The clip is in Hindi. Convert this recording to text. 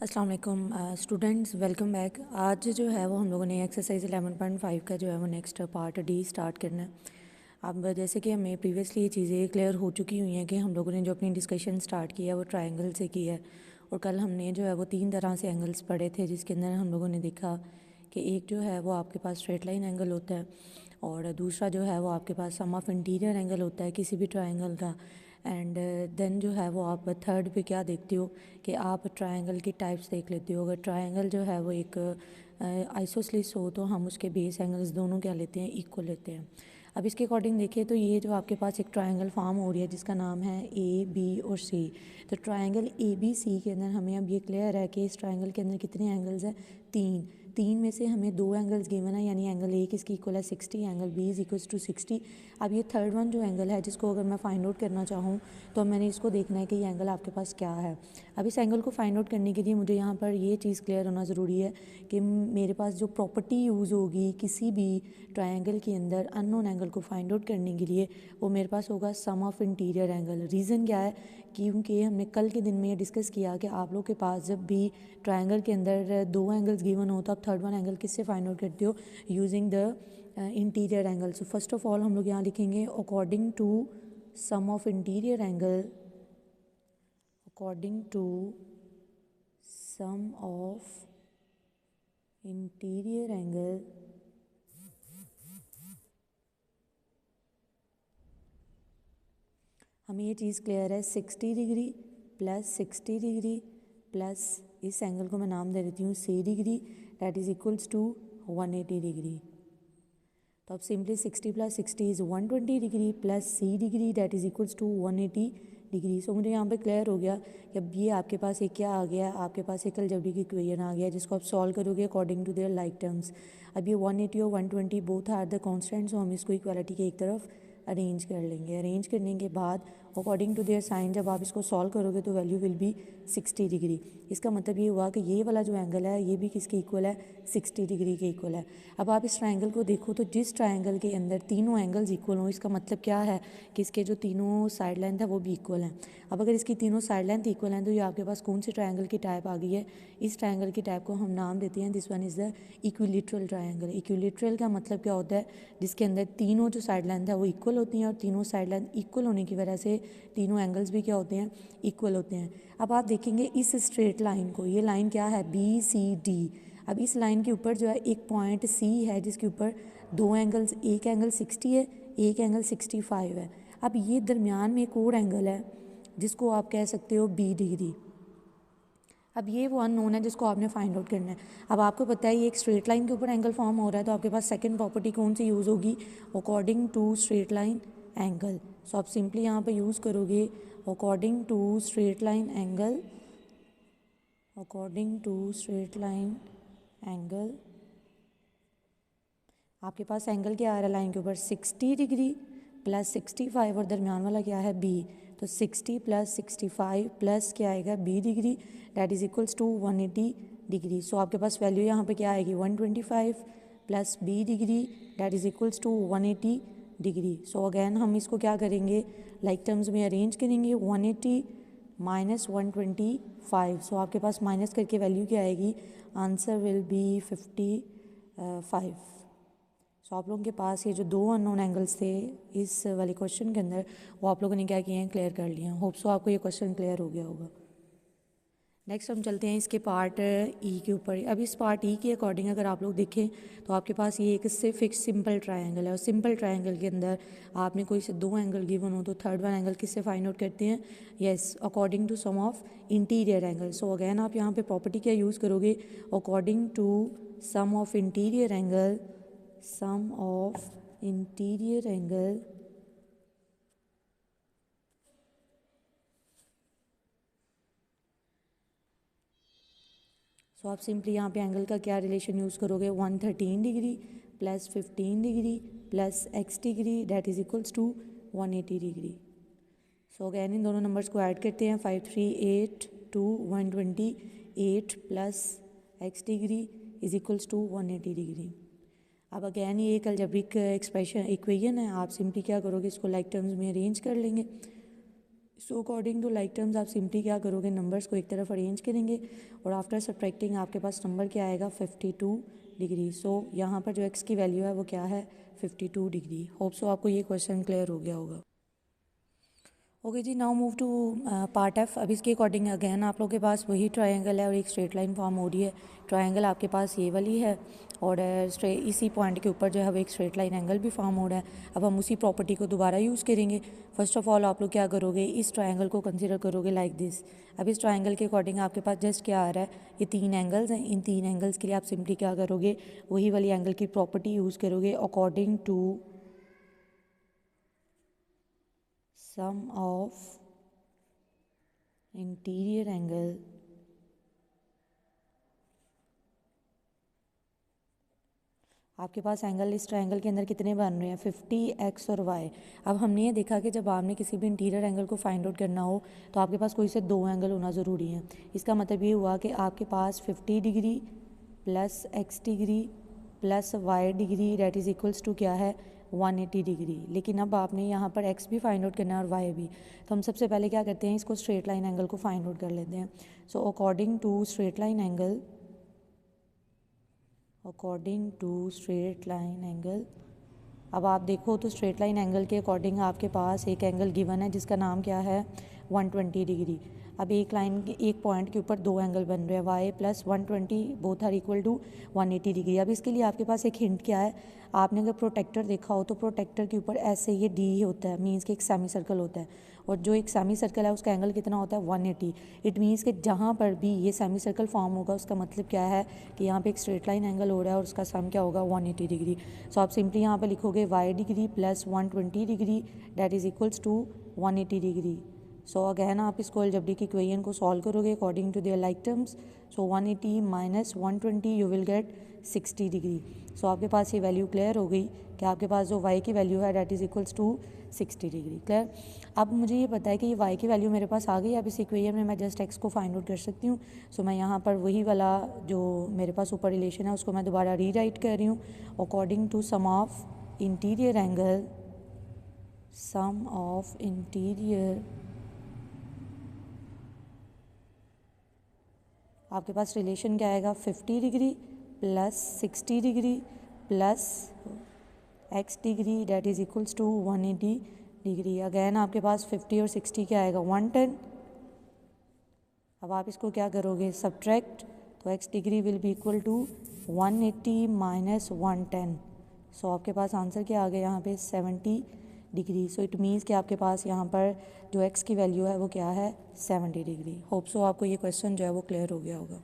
अस्सलाम वालेकुम स्टूडेंट्स, वेलकम बैक। आज जो है वो हम लोगों ने एक्सरसाइज 11.5 का जो है वो नेक्स्ट पार्ट डी स्टार्ट करना है। अब जैसे कि हमें प्रीवियसली ये चीज़ें क्लियर हो चुकी हुई हैं कि हम लोगों ने जो अपनी डिस्कशन स्टार्ट किया वो ट्रायंगल से की है, और कल हमने जो है वो 3 तरह से एंगल्स पढ़े थे, जिसके अंदर हम लोगों ने देखा कि एक जो है वो आपके पास स्ट्रेट लाइन एंगल होता है, और दूसरा जो है वो आपके पास सम ऑफ इंटीरियर एंगल होता है किसी भी ट्रायंगल का। एंड देन जो है वो आप थर्ड पे क्या देखते हो कि आप ट्रायंगल की टाइप्स देख लेते हो। अगर ट्रायंगल जो है वो एक आइसोसलिस हो तो हम उसके बेस एंगल्स दोनों क्या लेते हैं, इक्वल लेते हैं। अब इसके अकॉर्डिंग देखिए तो ये जो आपके पास एक ट्रायंगल फॉर्म हो रही है जिसका नाम है ए बी और सी। तो ट्रायंगल ए बी सी के अंदर हमें अब ये क्लियर है कि इस ट्रायंगल के अंदर कितने एंगल्स हैं, तीन में से हमें 2 एंगल्स गिवन है, यानी एंगल ए किसकी इक्वल है 60, angle B is equals to 60। अब ये थर्ड वन जो एंगल है जिसको अगर मैं फाइंड आउट करना चाहूँ तो मैंने इसको देखना है कि ये एंगल आपके पास क्या है। अब इस एंगल को फाइंड आउट करने के लिए मुझे यहाँ पर ये चीज़ क्लियर होना ज़रूरी है कि मेरे पास जो प्रॉपर्टी यूज़ होगी किसी भी ट्रायंगल के अंदर अननोन एंगल को फाइंड आउट करने के लिए, वो मेरे पास होगा सम ऑफ इंटीरियर एंगल। रीज़न क्या है, क्योंकि हमने कल के दिन में ये डिस्कस किया कि आप लोग के पास जब भी ट्रायंगल के अंदर 2 एंगल्स गिवन हो तो आप थर्ड वन एंगल किससे फाइंड आउट करते हो, using the interior angle. So first of all हम लोग यहाँ लिखेंगे according to sum of interior angle, according to sum of interior angle हमें ये चीज़ क्लियर है 60 डिग्री प्लस 60 डिग्री प्लस इस एंगल को मैं नाम दे देती हूँ C degree, that is equals to 180 degree. तो अब simply 60 plus 60 is 120 degree plus C degree that is equals to 180 degree. So मुझे यहाँ पे क्लियर हो गया कि अब ये आपके पास एक क्या आ गया, आपके पास एक अलजेब्रिक इक्वेशन आ गया जिसको आप सॉल्व करोगे according to their like terms. अब ये 180 और 120 बोथ आर द कॉन्स्टेंट्स, हम इसको इक्वालिटी के एक तरफ अरेंज कर लेंगे। अरेंज करने के बाद अकॉर्डिंग टू देयर साइन जब आप इसको सॉल्व करोगे तो वैल्यू विल बी 60 डिग्री। इसका मतलब ये हुआ कि ये वाला जो एंगल है ये भी किसके इक्वल है, 60 डिग्री के इक्वल है। अब आप इस ट्रायंगल को देखो तो जिस ट्रायंगल के अंदर तीनों एंगल्स इक्वल हों, इसका मतलब क्या है कि इसके जो तीनों साइड लेंथ है वो भी इक्वल हैं। अब अगर इसकी तीनों साइड लेंथ इक्वल हैं तो ये आपके पास कौन सी ट्रायंगल की टाइप आ गई है, इस ट्रायंगल की टाइप को हम नाम देते हैं this one is the equilateral triangle. Equilateral का मतलब क्या होता है, जिसके अंदर तीनों जो साइड लेंथ है वो इक्वल होती हैं, और तीनों साइड लेंथ इक्वल होने की वजह से तीनों एंगल्स भी क्या होते हैं, इक्वल होते हैं। अब आप देखेंगे इस स्ट्रेट लाइन को, ये लाइन क्या है बी सी डी। अब इस लाइन के ऊपर जो है एक पॉइंट सी है जिसके ऊपर 2 एंगल्स, एक एंगल 60 है, एक एंगल 65 है। अब ये दरमियान में एक और एंगल है जिसको आप कह सकते हो बी डिग्री। अब ये वो अननोन है जिसको आपने फाइंड आउट करना है। अब आपको पता है ये एक स्ट्रेट लाइन के ऊपर एंगल फॉर्म हो रहा है, तो आपके पास सेकंड प्रॉपर्टी कौन सी यूज़ होगी, according to straight line angle. So आप सिंपली यहाँ पे यूज़ करोगे according to straight line angle, according to straight line angle. आपके पास एंगल क्या आ रहा है लाइन के ऊपर 60 डिग्री प्लस 65, और दरमियान वाला क्या है बी। तो 60 प्लस 65 प्लस क्या आएगा B degree, that is equals to 180 degree. So आपके पास वैल्यू यहाँ पे क्या आएगी 125 plus B degree that is equals to 180 degree. So again हम इसको क्या करेंगे, लाइक टर्म्स में अरेंज करेंगे, 180 माइनस 125। सो आपके पास माइनस करके वैल्यू क्या आएगी, आंसर विल बी 55। सो आप लोगों के पास ये जो 2 अननोन एंगल्स थे इस वाले क्वेश्चन के अंदर, वो आप लोगों ने क्या किए हैं, क्लियर कर लिए हैं। होप सो आपको ये क्वेश्चन क्लियर हो गया होगा। नेक्स्ट हम चलते हैं इसके पार्ट ई के ऊपर। अब इस पार्ट ई के अकॉर्डिंग अगर आप लोग देखें तो आपके पास ये एक सिर्फ एक सिंपल ट्रायंगल है, और सिंपल ट्रायंगल के अंदर आपने कोई से 2 एंगल गिवन हो तो थर्ड वन एंगल किससे फाइंड आउट करते हैं, yes according to sum of interior angle. So again आप यहाँ पे प्रॉपर्टी क्या यूज़ करोगे, according to sum of interior angle, sum of interior angle so आप सिंपली यहाँ पे एंगल का क्या रिलेशन यूज़ करोगे, 113 degree plus 15 degree plus x degree that is equals to 180 degree. So again इन दोनों नंबर्स को ऐड करते हैं, 538 to 128 plus x degree is equals to 180 degree. अब अगैन ये एक अलजेब्रिक एक्सप्रेशन इक्वेशन है, आप सिंपली क्या करोगे, इसको लाइक टर्म्स में अरेंज कर लेंगे। So according to like terms आप सिंपली क्या करोगे, नंबर्स को एक तरफ अरेंज करेंगे और आफ्टर सब्ट्रैक्टिंग आपके पास नंबर क्या आएगा 52 डिग्री। सो यहाँ पर जो एक्स की वैल्यू है वो क्या है 52 डिग्री। होप सो आपको ये क्वेश्चन क्लियर हो गया होगा। ओके जी, now move to part F. अब इसके अकॉर्डिंग अगेन आप लोगों के पास वही ट्रायंगल है और एक स्ट्रेट लाइन फॉर्म हो रही है। ट्रायंगल आपके पास ये वाली है और इसी पॉइंट के ऊपर जो है वो एक स्ट्रेट लाइन एंगल भी फॉर्म हो रहा है। अब हम उसी प्रॉपर्टी को दोबारा यूज़ करेंगे। फर्स्ट ऑफ ऑल आप लोग क्या करोगे, इस ट्रायंगल को कंसिडर करोगे लाइक दिस। अब इस ट्रायंगल के अकॉर्डिंग आपके पास जस्ट क्या आ रहा है, ये 3 एंगल्स हैं। इन 3 एंगल्स के लिए आप सिंपली क्या करोगे, वही वाली एंगल की प्रॉपर्टी यूज़ करोगे, according to sum of interior angle आपके पास एंगल इस ट्रायंगल के अंदर कितने बन रहे हैं 50x और y। अब हमने ये देखा कि जब आपने किसी भी इंटीरियर एंगल को फाइंड आउट करना हो तो आपके पास कोई से 2 एंगल होना ज़रूरी है। इसका मतलब ये हुआ कि आपके पास 50 degree plus x degree plus y degree that is equals to क्या है 180 डिग्री। लेकिन अब आपने यहाँ पर x भी फाइंड आउट करना है और y भी। तो हम सबसे पहले क्या करते हैं, इसको स्ट्रेट लाइन एंगल को फाइंड आउट कर लेते हैं। So according to straight line angle, according to straight line angle, अब आप देखो तो स्ट्रेट लाइन एंगल के अकॉर्डिंग आपके पास एक एंगल गिवन है जिसका नाम क्या है 120 डिग्री। अब एक लाइन के एक पॉइंट के ऊपर 2 एंगल बन रहे हैं y plus 120 both are equal to 180 degree. अब इसके लिए आपके पास एक हिंट क्या है, आपने अगर प्रोटेक्टर देखा हो तो प्रोटेक्टर के ऊपर ऐसे ये डी होता है, मीन्स कि एक सेमी सर्कल होता है और जो एक सेमी सर्कल है उसका एंगल कितना होता है 180। इट मीन्स कि जहाँ पर भी ये सेमी सर्कल फॉर्म होगा उसका मतलब क्या है कि यहाँ पे एक स्ट्रेट लाइन एंगल हो रहा है और उसका सम क्या होगा 180 डिग्री। सो आप सिंपली यहाँ पे लिखोगे y degree plus 120 degree that is equals to 180 degree. So again आप इसको अलजेब्रिक इक्वेशन को सॉल्व करोगे according to their like terms. So 180 minus 120 you will get 60 degree. So आपके पास ये वैल्यू क्लियर हो गई कि आपके पास जो y की वैल्यू है that is equals to 60 degree. Clear. अब मुझे ये पता है कि ये y की वैल्यू मेरे पास आ गई। अब इस इक्वेशन में मैं जस्ट x को फाइंड आउट कर सकती हूँ। सो मैं यहाँ पर वही वाला जो मेरे पास ऊपर रिलेशन है उसको मैं दोबारा रीराइट कर रही हूँ, according to sum of interior angle, sum of interior, आपके पास रिलेशन क्या आएगा 50 degree plus 60 degree plus x degree that is equals to 180 degree. Again आपके पास 50 और 60 क्या आएगा 110। अब आप इसको क्या करोगे सब्ट्रैक्ट, तो x degree will be equal to 180 minus 110। So आपके पास आंसर क्या आ गया यहाँ पे 70 डिग्री। सो इट मीन्स कि आपके पास यहाँ पर जो x की वैल्यू है वो क्या है 70 डिग्री। होप सो आपको ये क्वेश्चन जो है वो क्लियर हो गया होगा।